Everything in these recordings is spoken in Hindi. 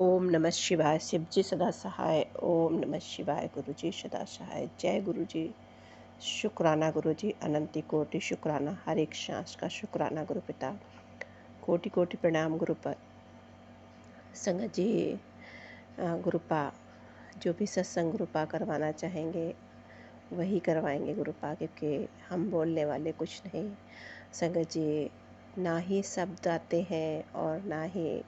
ओम नमः शिवाय। शिव जी सदा सहाय। ओम नमः शिवाय। गुरु जी सदा सहाय। जय गुरु जी। शुक्राना गुरु जी, अनंती कोटि शुक्राना। हर एक सांस का शुक्राना गुरु पिता। कोटि कोटि प्रणाम गुरु पर। संगत जी, गुरुपा जो भी सत्संग गुरुपा करवाना चाहेंगे वही करवाएंगे गुरुपा, क्योंकि हम बोलने वाले कुछ नहीं। संगत जी, ना ही शब्द आते हैं और ना ही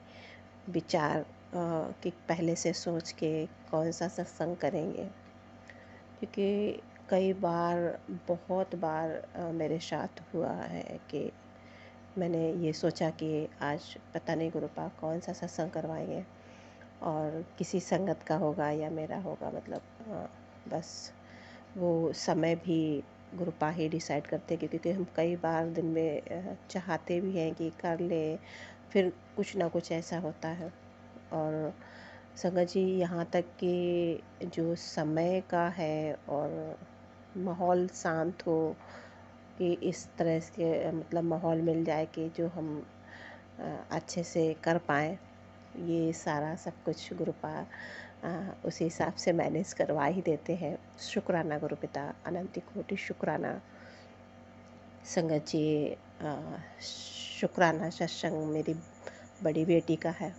विचार कि पहले से सोच के कौन सा सत्संग करेंगे, क्योंकि कई बार, बहुत बार मेरे साथ हुआ है कि मैंने ये सोचा कि आज पता नहीं गुरुपा कौन सा सत्संग करवाएंगे, और किसी संगत का होगा या मेरा होगा, मतलब बस वो समय भी गुरुपा ही डिसाइड करते हैं, क्योंकि हम कई बार दिन में चाहते भी हैं कि कर ले, फिर कुछ ना कुछ ऐसा होता है। और संगत जी, यहाँ तक कि जो समय का है और माहौल शांत हो, कि इस तरह से मतलब माहौल मिल जाए कि जो हम अच्छे से कर पाएँ, ये सारा सब कुछ गुरुपा उसी हिसाब से मैनेज करवा ही देते हैं। शुक्राना गुरु पिता, अनंत कोटि शुक्राना। संगत जी, शुक्राना सत्संग मेरी बड़ी बेटी का है,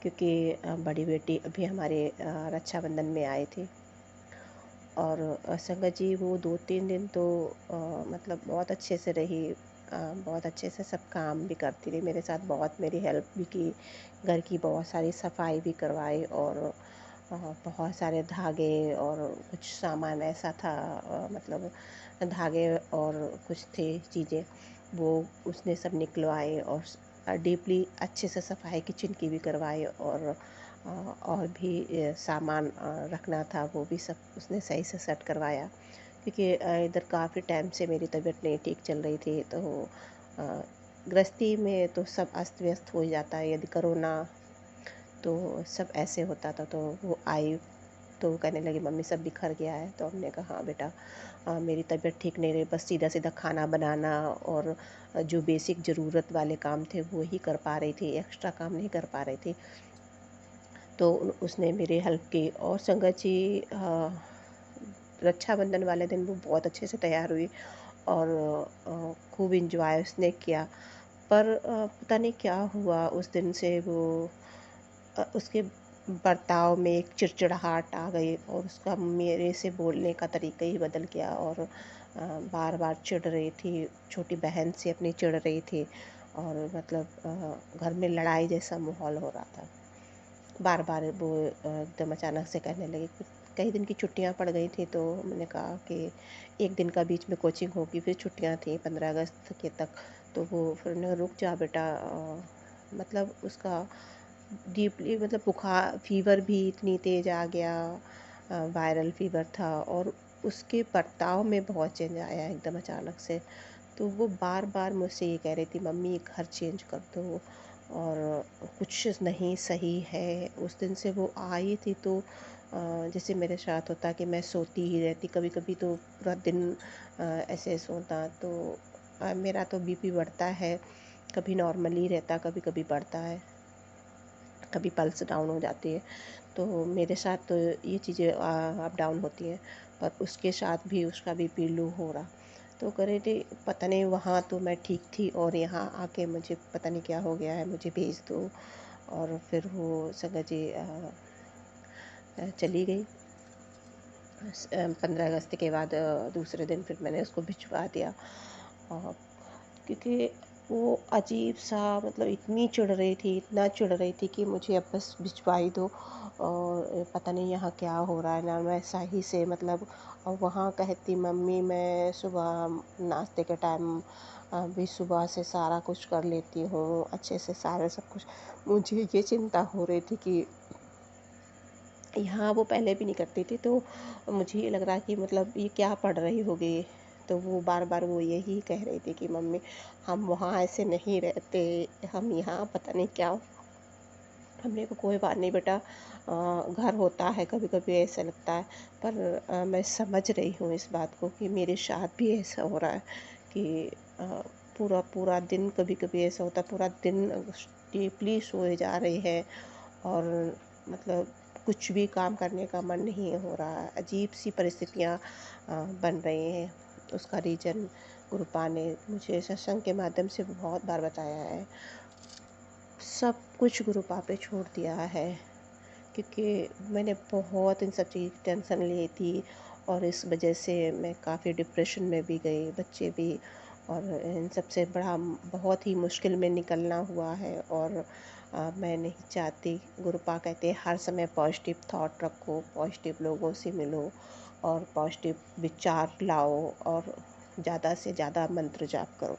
क्योंकि बड़ी बेटी अभी हमारे रक्षाबंधन में आई थी। और संगत जी, वो 2-3 दिन तो मतलब बहुत अच्छे से रही। बहुत अच्छे से सब काम भी करती रही मेरे साथ, बहुत मेरी हेल्प भी की, घर की बहुत सारी सफाई भी करवाई, और बहुत सारे धागे और कुछ सामान ऐसा था, मतलब धागे और कुछ थे चीज़ें, वो उसने सब निकलवाए, और डीपली अच्छे से सफाई किचन की भी करवाई, और भी सामान रखना था वो भी सब उसने सही से सेट करवाया, क्योंकि इधर काफ़ी टाइम से मेरी तबीयत नहीं ठीक चल रही थी। तो अ, गृहस्थी में तो सब अस्त व्यस्त हो ही जाता है, यदि करो ना तो सब ऐसे होता था। तो वो आई तो वो कहने लगी, मम्मी सब बिखर गया है। तो हमने कहा, हाँ बेटा, मेरी तबीयत ठीक नहीं रही, बस सीधा सीधा खाना बनाना और जो बेसिक ज़रूरत वाले काम थे वो ही कर पा रही थी, एक्स्ट्रा काम नहीं कर पा रही थी। तो उसने मेरी हेल्प की। और संगत जी, रक्षाबंधन वाले दिन वो बहुत अच्छे से तैयार हुई, और खूब इंजॉय उसने किया। पर पता नहीं क्या हुआ उस दिन से, वो उसके बर्ताव में एक चिड़चिड़ाहट आ गई, और उसका मेरे से बोलने का तरीका ही बदल गया, और बार बार चिढ़ रही थी, छोटी बहन से अपनी चिढ़ रही थी, और मतलब घर में लड़ाई जैसा माहौल हो रहा था। बार बार वो एकदम अचानक से कहने लगी। कुछ कई दिन की छुट्टियां पड़ गई थी, तो मैंने कहा कि एक दिन का बीच में कोचिंग होगी, फिर छुट्टियां थी 15 अगस्त के तक। तो वो फिर उन्होंने कहा, रुक जा बेटा। मतलब उसका डीपली, मतलब बुखार, फीवर भी इतनी तेज आ गया, वायरल फीवर था, और उसके बर्ताव में बहुत चेंज आया एकदम अचानक से। तो वो बार बार मुझसे ये कह रही थी, मम्मी ये घर चेंज कर दो, और कुछ नहीं सही है। उस दिन से वो आई थी तो जैसे मेरे साथ होता कि मैं सोती ही रहती, कभी कभी तो पूरा दिन ऐसे सोता। तो मेरा तो बीपी बढ़ता है, कभी नॉर्मली रहता, कभी कभी बढ़ता है, कभी पल्स डाउन हो जाती है। तो मेरे साथ तो ये चीज़ें अप डाउन होती हैं, पर उसके साथ भी उसका बीपी लो हो रहा। तो कह रही थी, पता नहीं, वहाँ तो मैं ठीक थी और यहाँ आके मुझे पता नहीं क्या हो गया है, मुझे भेज दो। और फिर वो संगत जी चली गई। 15 अगस्त के बाद दूसरे दिन फिर मैंने उसको भिजवा दिया, क्योंकि वो अजीब सा, मतलब इतनी चिढ़ रही थी, इतना चिढ़ रही थी कि मुझे अब बस भिजवा ही दो, और पता नहीं यहाँ क्या हो रहा है ना, मैं सही से मतलब। और वहाँ कहती, मम्मी मैं सुबह नाश्ते के टाइम भी सुबह से सारा कुछ कर लेती हूँ अच्छे से, सारे सब कुछ। मुझे ये चिंता हो रही थी कि यहाँ वो पहले भी नहीं करती थी, तो मुझे ये लग रहा कि मतलब ये क्या पढ़ रही होगी। तो वो बार बार वो यही कह रही थी कि मम्मी हम वहाँ ऐसे नहीं रहते, हम यहाँ पता नहीं क्या। हमने कहा, कोई बात नहीं बेटा, घर होता है कभी कभी ऐसा लगता है, पर मैं समझ रही हूँ इस बात को कि मेरे साथ भी ऐसा हो रहा है कि पूरा पूरा दिन, कभी कभी ऐसा होता है पूरा दिन डीपली सोए जा रहे हैं, और मतलब कुछ भी काम करने का मन नहीं हो रहा है, अजीब सी परिस्थितियाँ बन रही हैं। उसका रीज़न गुरुपा ने मुझे सत्संग के माध्यम से बहुत बार बताया है। सब कुछ गुरुपा पे छोड़ दिया है, क्योंकि मैंने बहुत इन सब चीज़ की टेंशन ली थी और इस वजह से मैं काफ़ी डिप्रेशन में भी गई, बच्चे भी। और इन सबसे बड़ा बहुत ही मुश्किल में निकलना हुआ है। और मैं नहीं चाहती, गुरुपा कहते हैं हर समय पॉजिटिव थॉट रखो, पॉजिटिव लोगों से मिलो और पॉजिटिव विचार लाओ और ज़्यादा से ज़्यादा मंत्र जाप करो,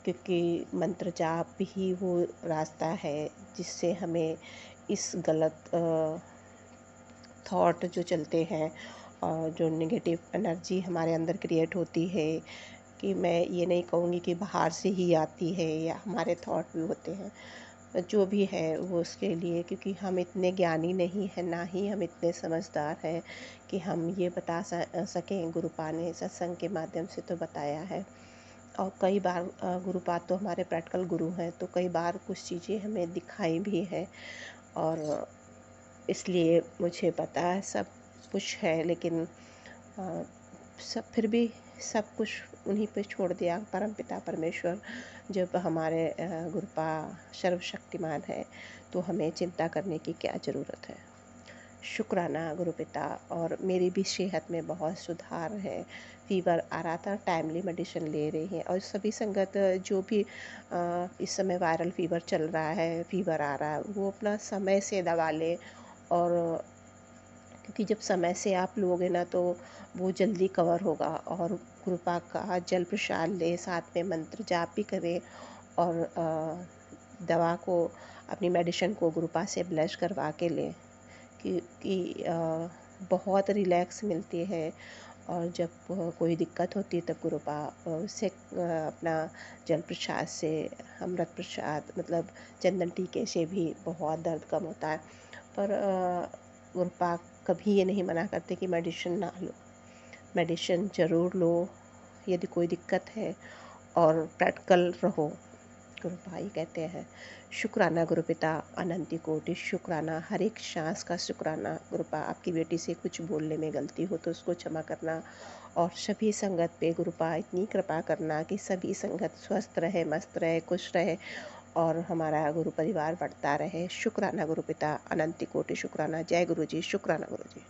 क्योंकि मंत्र जाप ही वो रास्ता है जिससे हमें इस गलत थॉट जो चलते हैं और जो नेगेटिव एनर्जी हमारे अंदर क्रिएट होती है, कि मैं ये नहीं कहूँगी कि बाहर से ही आती है या हमारे थॉट भी होते हैं, जो भी है वो उसके लिए, क्योंकि हम इतने ज्ञानी नहीं हैं, ना ही हम इतने समझदार हैं कि हम ये बता सकें। गुरुपा ने सत्संग के माध्यम से तो बताया है। और कई बार गुरुपा तो हमारे प्रैक्टिकल गुरु हैं, तो कई बार कुछ चीज़ें हमें दिखाई भी हैं। और इसलिए मुझे पता है सब कुछ है, लेकिन अ, सब फिर भी सब कुछ उन्हीं पे छोड़ दिया। परमपिता परमेश्वर जब हमारे गुरुपा सर्वशक्तिमान है, तो हमें चिंता करने की क्या ज़रूरत है। शुक्राना गुरुपिता। और मेरी भी सेहत में बहुत सुधार है। फ़ीवर आ रहा था, टाइमली मेडिसिन ले रही हैं। और सभी संगत जो भी इस समय वायरल फ़ीवर चल रहा है, फ़ीवर आ रहा है, वो अपना समय से दवा लें। और क्योंकि जब समय से आप लोगे ना, तो वो जल्दी कवर होगा। और कृपा का जल प्रसाद लें, साथ में मंत्र जाप भी करें। और दवा को, अपनी मेडिसिन को गुरुपा से ब्लेस करवा के लें, कि बहुत रिलैक्स मिलती है। और जब कोई दिक्कत होती है, तब गुरुपा से अपना जल प्रसाद से, अमृत प्रसाद मतलब चंदन टीके से भी बहुत दर्द कम होता है। पर गुरुपा कभी ये नहीं मना करते कि मेडिसिन ना लो, मेडिसिन ज़रूर लो यदि कोई दिक्कत है, और प्रैक्टिकल रहो। गुरु भाई कहते हैं। शुक्राना गुरुपिता, अनंती कोटि शुक्राना, हर एक सांस का शुक्राना। गुरुपा, आपकी बेटी से कुछ बोलने में गलती हो तो उसको क्षमा करना। और सभी संगत पे गुरुपा इतनी कृपा करना कि सभी संगत स्वस्थ रहे, मस्त रहे, खुश रहे और हमारा गुरु परिवार बढ़ता रहे। शुक्राना गुरुपिता, अनंती कोटि शुक्राना। जय गुरु जी। शुक्राना गुरु जी।